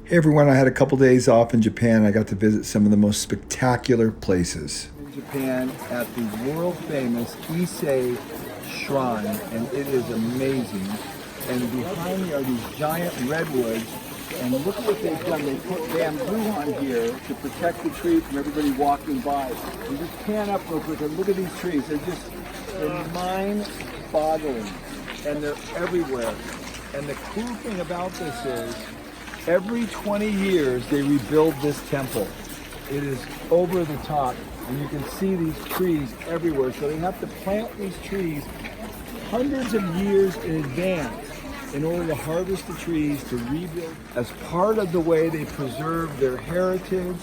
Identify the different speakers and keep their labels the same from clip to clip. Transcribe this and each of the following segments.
Speaker 1: Hey everyone, I had a couple days off in Japan. I got to visit some of the most spectacular places. In Japan at the world famous Ise Shrine, and it is amazing. And behind me are these giant redwoods, and look at what they've done. They put bamboo on here to protect the tree from everybody walking by. You just pan up real quick and look at these trees. They're mind-boggling, and they're everywhere. And the cool thing about this is, every 20 years, they rebuild this temple. It is over the top, and you can see these trees everywhere. So they have to plant these trees hundreds of years in advance in order to harvest the trees to rebuild. As part of the way they preserve their heritage,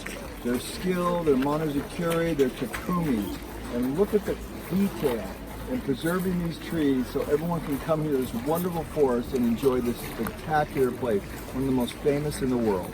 Speaker 1: their skill, their monozukuri, their takumis. And look at the detail in preserving these trees so everyone can come here to this wonderful forest and enjoy this spectacular place, one of the most famous in the world.